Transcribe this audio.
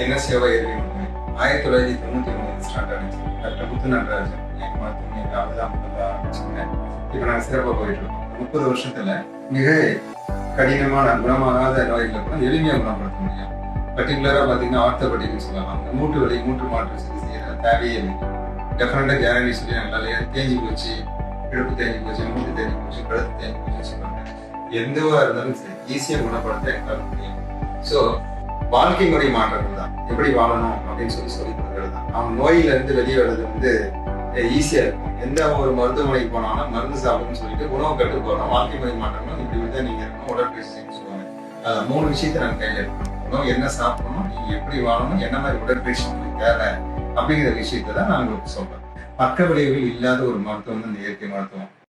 என்ன சேவை இயற்கை மருத்துவமனை 1999 ஸ்டார்ட் ஆனிச்சு. டாக்டர் முத்துநடராஜன் என் மருத்துவமனை அவர்தான் முதல்ல ஆரம்பிச்சுங்க. இப்போ நாங்கள் சிறப்பாக போயிட்டு இருக்கோம். 30 வருஷத்துல மிக கடினமான குணமாகாத நோய்களை கூட எளிமையாக குணப்படுத்த முடியும். பர்டிகுலராக பார்த்தீங்கன்னா ஆர்த்தோபெடிக்னு சொல்லலாம். அந்த மூட்டு வலி மூட்டு மாற்று சிகிச்சை தேவையே இல்லை. டெஃபினட்டாக கேரண்டி சொல்லி நல்லா தேஞ்சி போச்சு, இடுப்பு தேஞ்சி போச்சு, மூட்டு தேஞ்சி போச்சு, கழுத்து தேஞ்சி போச்சுன்னு சொல்லுவாங்க. எதுவாக இருந்தாலும் சரி ஈஸியாக குணப்படுத்த எங்களால் முடியும். ஸோ வாழ்க்கை முறை மாற்றங்கள் தான், எப்படி வாழணும் அப்படின்னு சொல்லி கொடுக்கறது தான். அவன் நோயிலிருந்து வெளியே வர்றது ஈஸியாக இருக்கும். எந்த ஒரு மருத்துவமனைக்கு போனாலும் மருந்து சாப்பிடுன்னு சொல்லிட்டு உணவு கட்டு போகிறோம். வாழ்க்கை முறை மாற்றங்கள் இப்படி தான் நீங்கள் இருக்கணும், உடற்பயிற்சி செய்யணும்னு சொல்லுவாங்க. அதில் 3 விஷயத்தை நாங்கள் கையில் இருக்கணும். உணவு என்ன சாப்பிடணும், நீங்கள் எப்படி வாழணும், என்ன மாதிரி உடற்பயிற்சி உங்களுக்கு தேவை அப்படிங்கிற விஷயத்தை தான் நான் உங்களுக்கு சொல்றேன். பக்க விளைவுகள் இல்லாத ஒரு மருத்துவம் தான் இந்த இயற்கை மருத்துவம்.